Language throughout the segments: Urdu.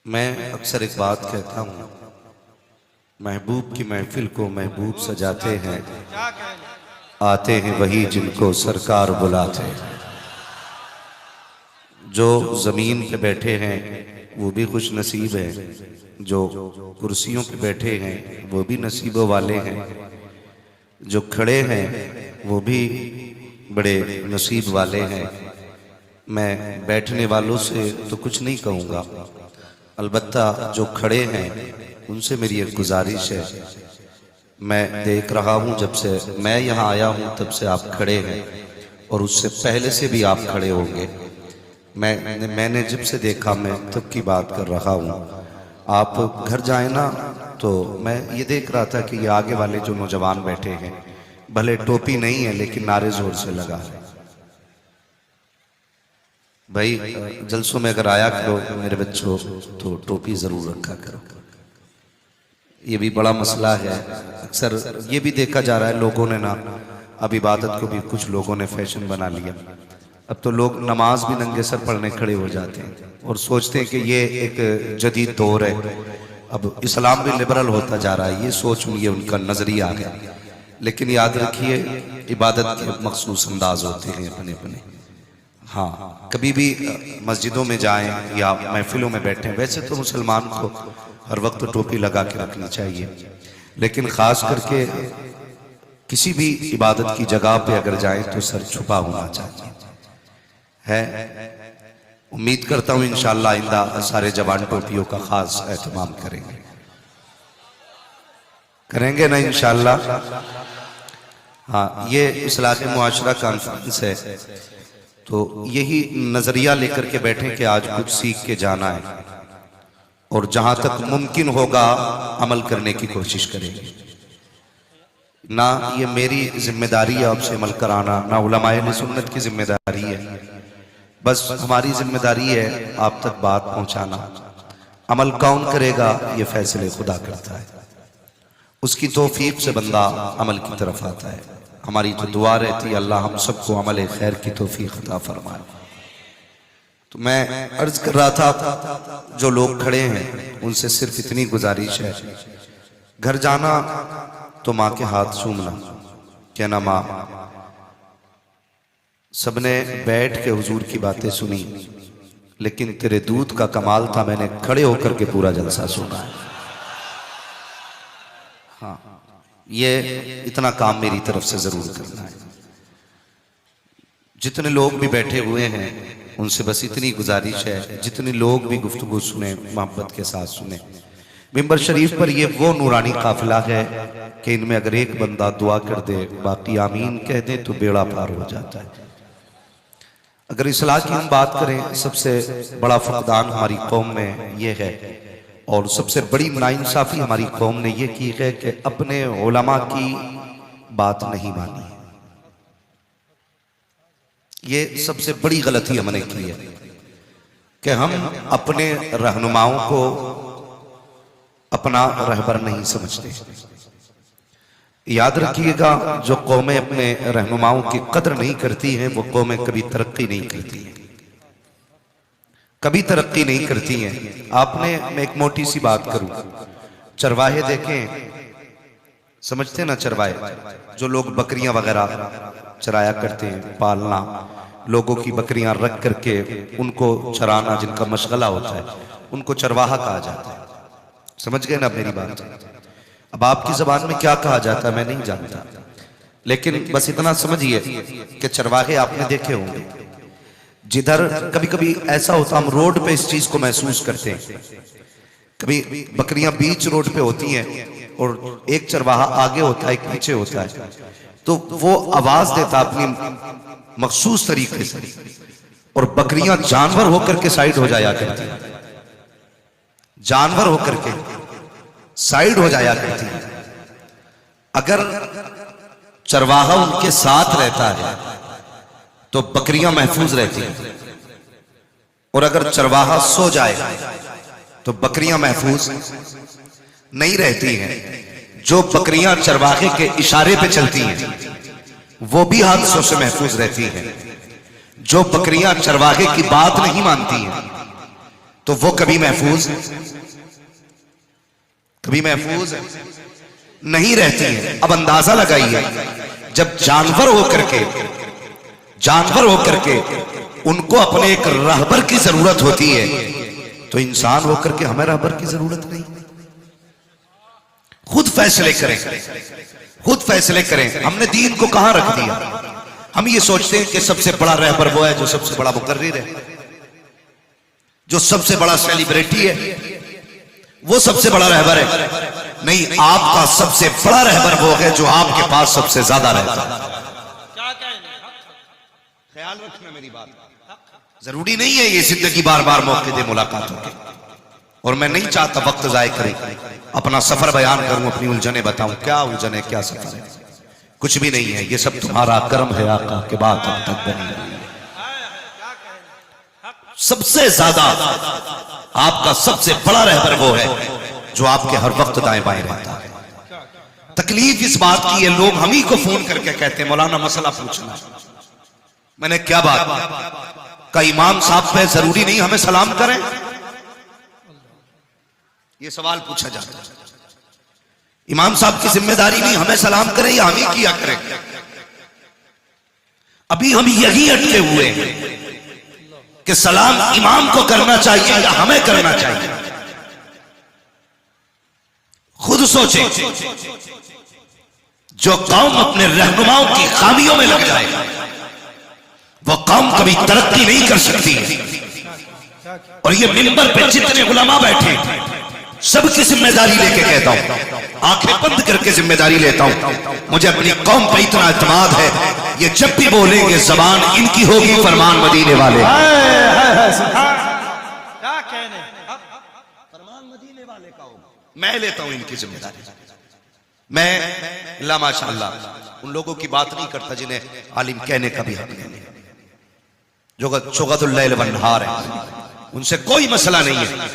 میں اکثر ایک بات کہتا ہوں، محبوب کی محفل کو محبوب سجاتے ہیں، آتے ہیں وہی جن کو سرکار بلاتے ہیں۔ جو زمین پہ بیٹھے ہیں وہ بھی خوش نصیب ہیں، جو کرسیوں پہ بیٹھے ہیں وہ بھی نصیبوں والے ہیں، جو کھڑے ہیں وہ بھی بڑے نصیب والے ہیں۔ میں بیٹھنے والوں سے تو کچھ نہیں کہوں گا، البتہ جو کھڑے ہیں ان سے میری ایک گزارش ہے۔ میں دیکھ رہا ہوں جب سے میں یہاں آیا ہوں تب سے آپ کھڑے ہیں، اور اس سے پہلے سے بھی آپ کھڑے ہوں گے۔ میں نے جب سے دیکھا میں تب کی بات کر رہا ہوں۔ آپ گھر جائیں نا تو میں یہ دیکھ رہا تھا کہ یہ آگے والے جو نوجوان بیٹھے ہیں، بھلے ٹوپی نہیں ہے لیکن نعرے زور سے لگا ہے۔ بھائی جلسوں میں اگر آیا کرو میرے بچوں تو ٹوپی ضرور رکھا کرو، یہ بھی بڑا مسئلہ ہے۔ اکثر یہ بھی دیکھا جا رہا ہے لوگوں نے نا، اب عبادت کو بھی کچھ لوگوں نے فیشن بنا لیا۔ اب تو لوگ نماز بھی ننگے سر پڑھنے کھڑے ہو جاتے ہیں اور سوچتے ہیں کہ یہ ایک جدید دور ہے، اب اسلام بھی لبرل ہوتا جا رہا ہے، یہ سوچ یہ ان کا نظریہ ہے۔ لیکن یاد رکھیے عبادت کے مخصوص انداز ہوتے ہیں اپنے اپنے۔ ہاں کبھی بھی مسجدوں میں جائیں یا محفلوں میں بیٹھیں، ویسے تو مسلمان کو ہر وقت ٹوپی لگا کے رکھنی چاہیے، لیکن خاص کر کے کسی بھی عبادت کی جگہ پہ اگر جائیں تو سر چھپا ہونا چاہیے ہے۔ امید کرتا ہوں انشاءاللہ آئندہ سارے جوان ٹوپیوں کا خاص اہتمام کریں گے نا انشاءاللہ۔ ہاں یہ اصلاح معاشرہ کانفرنس ہے تو یہی نظریہ لے کر کے بیٹھیں کہ آج کچھ سیکھ کے جانا ہے، اور جہاں تک ممکن ہوگا عمل کرنے کی کوشش کریں گے۔ نہ یہ میری ذمہ داری ہے آپ سے عمل کرانا، نہ علماء اہل سنت کی ذمہ داری ہے، بس ہماری ذمہ داری ہے آپ تک بات پہنچانا۔ عمل کون کرے گا یہ فیصلے خدا کرتا ہے، اس کی توفیق سے بندہ عمل کی طرف آتا ہے۔ ہماری تو دعا رہتی ہے اللہ ہم سب کو عمل خیر کی توفیق عطا فرمائے۔ تو میں عرض کر رہا تھا جو لوگ کھڑے ہیں ان سے صرف اتنی گزارش ہے، گھر جانا تو ماں کے ہاتھ چومنا، کہنا ماں سب نے بیٹھ کے حضور کی باتیں سنی لیکن تیرے دودھ کا کمال تھا، میں نے کھڑے ہو کر کے پورا جلسہ سنا ہے۔ ہاں یہ اتنا کام میری طرف سے ضرور کرنا ہے۔ جتنے لوگ بھی بیٹھے ہوئے ہیں ان سے بس اتنی گزارش ہے، جتنے لوگ بھی گفتگو سنیں محبت کے ساتھ سنیں۔ ممبر شریف پر یہ وہ نورانی قافلہ ہے کہ ان میں اگر ایک بندہ دعا کر دے باقی آمین کہہ دیں تو بیڑا پار ہو جاتا ہے۔ اگر اصلاح کی ہم بات کریں، سب سے بڑا فقدان ہماری قوم میں یہ ہے، اور سب سے بڑی ناانصافی ہماری قوم نے یہ کی ہے کہ اپنے علماء کی بات نہیں مانی۔ یہ سب سے بڑی غلطی ہم نے کی ہے کہ ہم اپنے رہنماؤں کو اپنا رہبر نہیں سمجھتے۔ یاد رکھیے گا جو قومیں اپنے رہنماؤں کی قدر نہیں کرتی ہیں وہ قومیں کبھی ترقی نہیں کرتی ہیں، کبھی ترقی نہیں کرتی ہیں۔ آپ نے میں ایک موٹی سی بات کروں، چرواہے دیکھیں، سمجھتے ہیں نا چرواہے جو لوگ بکریاں وغیرہ چرایا کرتے ہیں، پالنا، لوگوں کی بکریاں رکھ کر کے ان کو چرانا، جن کا مشغلہ ہوتا ہے ان کو چرواہا کہا جاتا ہے۔ سمجھ گئے نا میری بات؟ اب آپ کی زبان میں کیا کہا جاتا ہے میں نہیں جانتا، لیکن بس اتنا سمجھئے کہ چرواہے آپ نے دیکھے ہوں گے، جدھر کبھی کبھی ایسا ہوتا ہم روڈ پہ اس چیز کو محسوس کرتے ہیں، کبھی بکریاں بیچ روڈ پہ ہوتی ہیں اور ایک چرواہا آگے ہوتا ہے ایک پیچھے ہوتا ہے، تو وہ آواز دیتا اپنی مخصوص طریقے سے، اور بکریاں جانور ہو کر کے سائیڈ ہو جایا کرتی ہیں، جانور ہو کر کے سائیڈ ہو جایا کرتی ہیں۔ اگر چرواہا ان کے ساتھ رہتا ہے تو بکریاں محفوظ رہتی ہیں، اور اگر چرواہا سو جائے تو بکریاں محفوظ نہیں رہتی ہیں۔ جو بکریاں چرواہے کے اشارے پہ چلتی ہیں وہ بھی حادثوں سے محفوظ رہتی ہیں، جو بکریاں چرواہے کی بات نہیں مانتی ہیں تو وہ کبھی محفوظ نہیں رہتی ہیں. اب اندازہ لگائیے جب جانور ہو کر کے ان کو اپنے ایک رہبر کی ضرورت ہوتی ہے تو انسان ہو کر کے ہمیں رہبر کی ضرورت نہیں. خود فیصلے کریں. ہم نے دین کو کہاں رکھ دیا؟ ہم یہ سوچتے ہیں کہ سب سے بڑا رہبر وہ ہے جو سب سے بڑا مقرر ہے، جو سب سے بڑا سیلیبریٹی ہے، وہ سب سے بڑا رہبر ہے. نہیں، آپ کا سب سے بڑا رہبر وہ ہے جو آپ کے پاس سب سے زیادہ رہتا ہے. خیال رکھنا میری بات. ضروری نہیں ہے یہ زندگی بار بار موقع دے ملاقاتوں کے، اور میں نہیں چاہتا وقت ضائع کریں، اپنا سفر بیان کروں، اپنی الجھنیں بتاؤں. کیا الجھن ہے، کیا سفر ہے؟ کچھ بھی نہیں ہے. یہ سب تمہارا کرم ہے آقا کہ بات اب تک بنی رہی. سب سے زیادہ آپ کا سب سے بڑا رہبر وہ ہے جو آپ کے ہر وقت دائیں بائیں رہتا ہے. تکلیف اس بات کی ہے، لوگ ہم ہی کو فون کر کے کہتے ہیں مولانا مسئلہ پوچھنا. میں نے کیا بات کا امام صاحب پہ ضروری نہیں ہمیں سلام کریں؟ یہ سوال پوچھا جاتا ہے. امام صاحب کی ذمہ داری نہیں ہمیں سلام کریں یا ہم ہی کیا کریں؟ ابھی ہم یہی اٹکے ہوئے ہیں کہ سلام امام کو کرنا چاہیے یا ہمیں کرنا چاہیے. خود سوچیں. جو قوم اپنے رہنماؤں کی خامیوں میں لگ جائے وہ قوم کبھی ترقی نہیں کر سکتی. اور یہ منبر پہ جتنے علماء بیٹھے سب کی ذمہ داری لے کے کہتا ہوں، آنکھیں بند کر کے ذمہ داری لیتا ہوں. مجھے اپنی قوم پہ اتنا اعتماد ہے، یہ جب بھی بولیں گے زبان ان کی ہوگی فرمان مدینے والے. فرمان مدینے والے کا ہوگا. میں لیتا ہوں ان کی ذمہ داری. میں لا ماشاءاللہ ان لوگوں کی بات نہیں کرتا جنہیں عالم کہنے کا بھی حق نہیں، جو شغد اللیل والنہار ہے، ان سے کوئی مسئلہ نہیں ہے.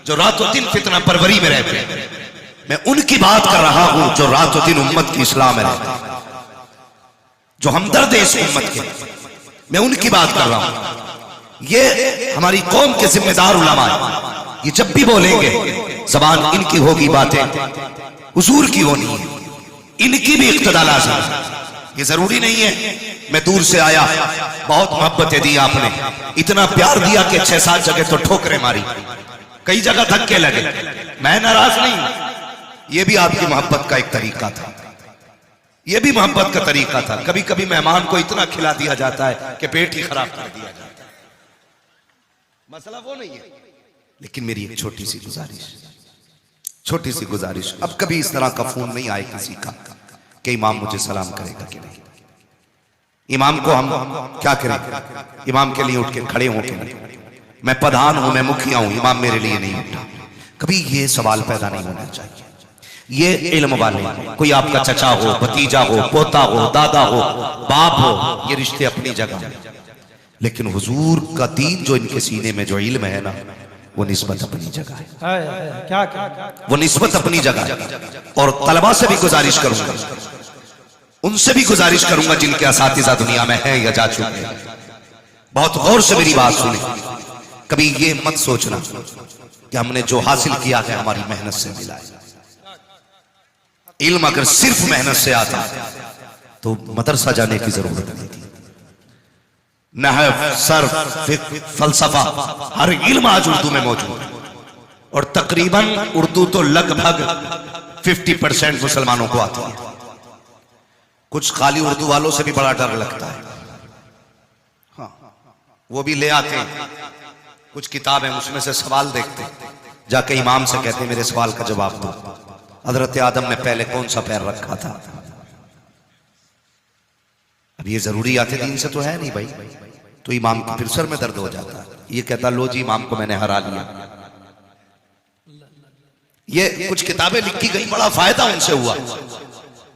جو رات و دن فتنہ پروری میں رہتے ہیں، میں ان کی بات کر رہا ہوں جو رات و دن امت کی اصلاح میں رہتے ہیں، جو ہمدرد اس امت کے، میں ان کی بات کر رہا ہوں. یہ ہماری قوم کے ذمہ دار علماء ہیں. یہ جب بھی بولیں گے زبان ان کی ہوگی، باتیں حضور کی ہونی ہے، ان کی بھی اقتداء لازم ہے. یہ ضروری نہیں ہے میں دور سے آیا، بہت محبتیں دی آپ نے، اتنا پیار دیا کہ 6-7 جگہ تو ٹھوکریں ماری، کئی جگہ دھکے لگے. میں ناراض نہیں، یہ بھی آپ کی محبت کا ایک طریقہ تھا، یہ بھی محبت کا طریقہ تھا. کبھی کبھی مہمان کو اتنا کھلا دیا جاتا ہے کہ پیٹ ہی خراب کر دیا جاتا ہے. مسئلہ وہ نہیں ہے. لیکن میری ایک چھوٹی سی گزارش، اب کبھی اس طرح کا فون نہیں آئے کسی کا کہ امام مجھے سلام کرے گا کہ نہیں. امام کو ہم کیا کریں؟ امام کے لیے اٹھ کے کھڑے ہوں کہ نہیں؟ میں پردھان ہوں، میں مکھیا ہوں، امام میرے لیے نہیں اٹھا. کبھی یہ سوال پیدا نہیں ہونا چاہیے. یہ علم والے، کوئی آپ کا چچا ہو، بھتیجا ہو، پوتا ہو، دادا ہو، باپ ہو، یہ رشتے اپنی جگہ، لیکن حضور کا دین جو ان کے سینے میں جو علم ہے نا، وہ نسبت اپنی جگہ ہے. وہ نسبت اپنی جگہ ہے. اور طلباء سے بھی گزارش کروں گا، ان سے بھی گزارش کروں گا جن کے اساتذہ دنیا میں ہیں یا جا چکے ہیں، بہت غور سے میری بات سنیں. کبھی یہ مت سوچنا کہ ہم نے جو حاصل کیا ہے ہماری محنت سے ملا ہے. علم اگر صرف محنت سے آتا تو مدرسہ جانے کی ضرورت نہیں تھی. نحو، صرف، فقہ، فلسفہ، ہر علم آج اردو میں موجود ہے. اور تقریباً اردو تو لگ بھگ 50% مسلمانوں کو آتی ہے. کچھ خالی اردو والوں سے بھی بڑا ڈر لگتا ہے، ہاں وہ بھی لے آتے ہیں کچھ کتابیں، اس میں سے سوال دیکھتے ہیں، جا کے امام سے کہتے ہیں میرے سوال کا جواب دو. حضرت آدم نے پہلے کون سا پیر رکھا تھا؟ اب یہ ضروریات دین سے تو ہے نہیں بھائی. تو امام کی پھر سر میں درد ہو جاتا ہے. یہ کہتا لو جی امام کو میں نے ہرا لیا. یہ کچھ کتابیں لکھی گئی، بڑا فائدہ ان سے ہوا،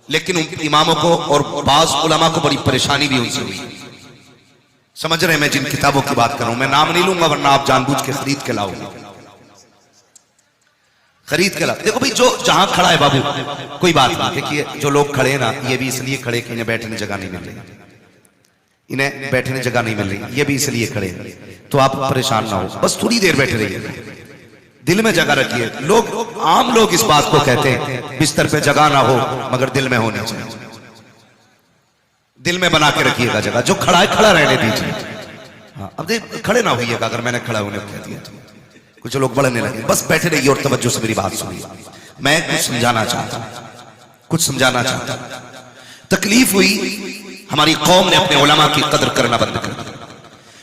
لیکن اماموں کو اور بعض علماء کو بڑی پریشانی بھی ان سے ہوئی. سمجھ رہے ہیں میں جن کتابوں کی بات کر رہا ہوں؟ میں نام نہیں لوں گا ورنہ آپ جان بوجھ کے خرید کے لاؤ گے. خرید کے لاؤ. دیکھو بھائی جو جہاں کھڑا ہے بابو کوئی بات نہیں. دیکھیے جو لوگ کھڑے ہیں نا، یہ بھی اس لیے کھڑے کہ انہیں بیٹھنے جگہ نہیں ملے. انہیں بیٹھنے جگہ نہیں مل رہی، یہ بھی اس لیے کھڑے ہیں، تو آپ پریشان نہ ہو، بس تھوڑی دیر بیٹھے رہیے، دل میں جگہ رکھیے۔ عام لوگ اس بات کو کہتے ہیں بستر پہ جگہ نہ ہو مگر دل میں ہونی چاہیے، دل میں بنا کے رکھیے گا جگہ، جو کھڑا ہے کھڑا رہنے دیجیے۔ اب کھڑے نہ ہوئیے گا اگر میں نے کھڑا ہونے کو کہہ دیا تو، کچھ لوگ بڑھنے لگے، بس بیٹھے رہیے اور توجہ سے میری بات سنیے۔ میں کچھ سمجھانا چاہتا ہوں، تکلیف ہوئی، ہماری قوم نے اپنے علماء کی قدر کرنا بند کر دیا۔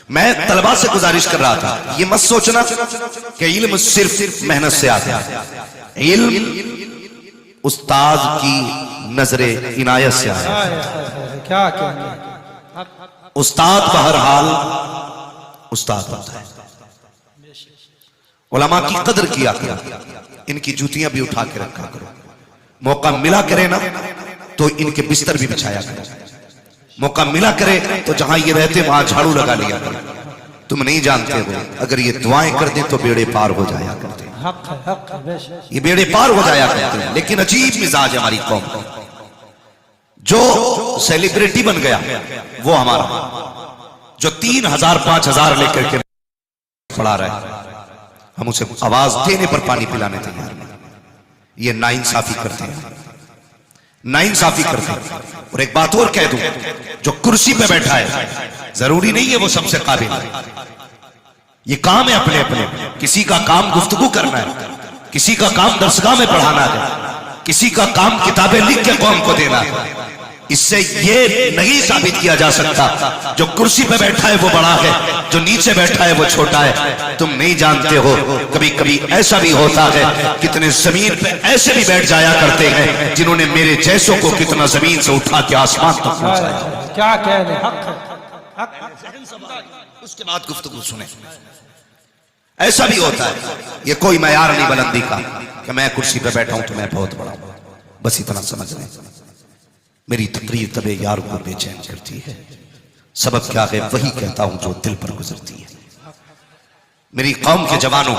میں طلباء سے گزارش کر رہا تھا، یہ مت سوچنا کہ علم صرف محنت سے آتا ہے، علم استاد کی نظر عنایت سے آتا ہے۔ کیا کہنا، استاد بہرحال استاد ہوتا ہے۔ علماء کی قدر کیا کرو، ان کی جوتیاں بھی اٹھا کے رکھا کرو، موقع ملا کرے نا تو ان کے بستر بھی بچھایا کرو، موقع ملا کرے تو جہاں یہ رہتے وہاں جھاڑو لگا لیا کرو۔ تم نہیں جانتے ہو اگر یہ دعائیں کر دیں تو بیڑے پار ہو جایا کرتے ہیں، حق ہے، حق ہے، بے شک۔ یہ بیڑے پار ہو جایا کرتے ہیں۔ لیکن عجیب مزاج ہے ہماری قوم کا، جو سیلیبریٹی بن گیا وہ ہمارا، جو 3000 5000 لے کر کے پڑھا رہا ہے، ہم اسے آواز دینے پر پانی پلانے تیار ہیں۔ یہ ناانصافی کرتے ہیں، ناانصافی کرتے ہیں۔ اور ایک بات اور کہہ دوں، جو کرسی پہ بیٹھا ہے ضروری نہیں ہے وہ سب سے قابل ہے، یہ کام ہے اپنے اپنے، کسی کا کام گفتگو کرنا ہے، کسی کا کام درسگاہ میں پڑھانا ہے، کسی کا کام کتابیں لکھ کے قوم کو دینا ہے۔ اس سے یہ نہیں ثابت کیا جا سکتا جو کرسی پہ بیٹھا ہے وہ بڑا ہے، جو نیچے بیٹھا ہے وہ چھوٹا ہے۔ تم نہیں جانتے ہو کبھی کبھی ایسا بھی ہوتا ہے، کتنے زمین پہ ایسے بھی بیٹھ جایا کرتے ہیں جنہوں نے میرے جیسوں کو کتنا زمین سے اٹھا کے آسمان تک پہنچایا۔ کیا کہنے، حق ہے، حق ہے۔ اس کے بعد گفتگو سنیں۔ ایسا بھی ہوتا ہے، یہ کوئی معیار نہیں بلندی کا کہ میں کرسی پہ بیٹھا ہوں تو میں بہت بڑا ہوں، بس اتنا سمجھ لیں۔ میری تقریر طبع یار کو بے چین کرتی ہے، سبب کیا ہے وہی کہتا ہوں جو دل پر گزرتی ہے۔ میری قوم کے جوانوں،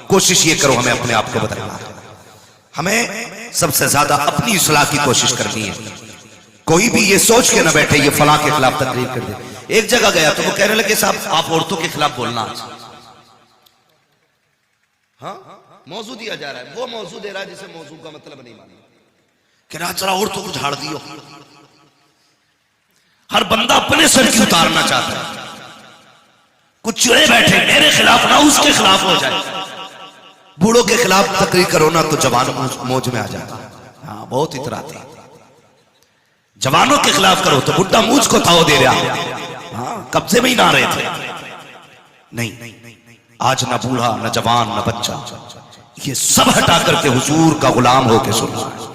کوشش یہ کرو ہمیں اپنے آپ کو بدلنا ہے، ہمیں سب سے زیادہ اپنی اصلاح کی کوشش کرنی ہے۔ کوئی بھی یہ سوچ کے نہ بیٹھے یہ فلاں کے خلاف تقریر کر دے۔ ایک جگہ گیا تو وہ کہنے لگے صاحب آپ عورتوں کے خلاف بولنا، ہاں موضوع دیا جا رہا ہے، وہ موضوع دے رہا ہے جسے موضوع کا مطلب نہیں معلوم، کہ راہ چرا عورتوں کو جھاڑ دیو۔ ہر بندہ اپنے سر کی اتارنا چاہتا ہے، کچھ چڑے بیٹھے میرے خلاف نہ اس کے خلاف ہو جائے۔ بوڑھوں کے خلاف تقریر کرو نا تو جوان موج میں آ جاتا، ہاں بہت اتراتے ہیں۔ جوانوں کے خلاف کرو تو بڈھا موج کو تاؤ دے رہا، ہاں قبضے میں ہی نہ رہے تھے۔ نہیں، آج نہ بوڑھا نہ جوان نہ بچہ، یہ سب ہٹا کر کے حضور کا غلام ہو کے سننا ہے،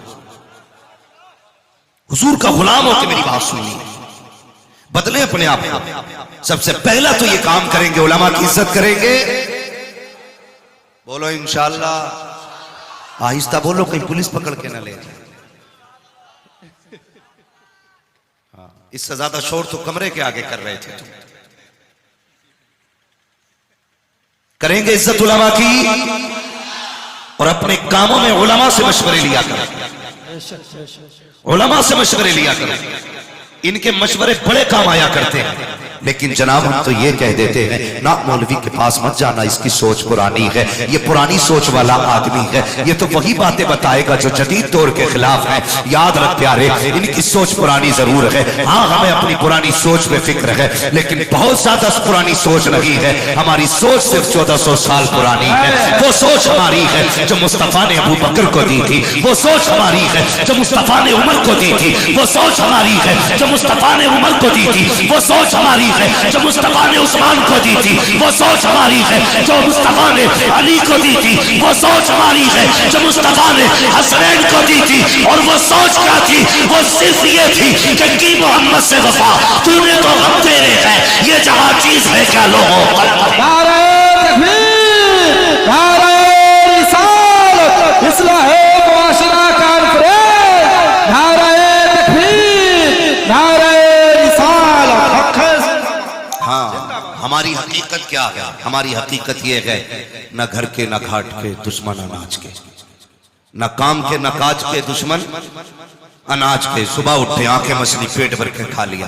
حضور کا غلام ہو کے میری بات سننی ہے۔ بدلیں اپنے آپ کو، سب سے پہلا تو یہ کام کریں گے علماء کی عزت کریں گے۔ بولو انشاءاللہ، آہستہ بولو کہیں پولیس پکڑ کے نہ لے جائے۔ اس سے زیادہ شور تو کمرے کے آگے کر رہے تھے۔ کریں گے عزت علماء کی، اور اپنے کاموں میں علماء سے مشورے لیا کریں، علماء سے مشورے لیا کریں، ان کے مشورے بڑے کام آیا کرتے ہیں۔ لیکن جناب ہم تو یہ کہہ دیتے ہیں نا مولوی کے پاس مت جانا، اس کی سوچ پرانی ہے، یہ پرانی سوچ والا آدمی ہے، یہ تو وہی باتیں بتائے گا جو جدید دور کے خلاف ہیں۔ یاد رکھ پیارے، ان کی سوچ پرانی ضرور ہے، ہاں ہمیں اپنی پرانی سوچ پہ فکر ہے، لیکن بہت زیادہ پرانی سوچ نہیں ہے۔ ہماری سوچ صرف 1400 سال پرانی ہے۔ وہ سوچ ہماری ہے جو مصطفیٰ نے ابو بکر کو دی تھی، وہ سوچ ہماری ہے جو مصطفیٰ نے عمر کو دی تھی، وہ سوچ ہماری ہے جو مصطفیٰ نے عمر کو دی تھی، وہ سوچ ہماری ہے جو مصطفیٰ نے عثمان کو دی تھی، وہ سوچ ہماری ہے جو مصطفیٰ نے علی کو دی تھی، وہ سوچ ہماری ہے جو مصطفیٰ نے حسنین کو دی تھی۔ اور وہ سوچ کیا تھی؟ وہ صرف یہ تھی کہ کی محمد سے وفا، تو نے تو ہم تیرے ہیں، یہ جہاں چیز ہے کیا لوگوں نعرہ تکبیر، نعرہ رسالت، اصلاح معاشرہ کانفرنس، نعرہ تکبیر، نعرہ رسالت۔ ہاں ہماری حقیقت کیا ہے؟ ہماری حقیقت یہ ہے نہ گھر کے نہ گھاٹ کے دشمن اناج کے، نہ کام کے نہ کاج کے دشمن اناج کے۔ صبح اٹھے آنکھیں مسلی پیٹ بھر کے کھا لیا،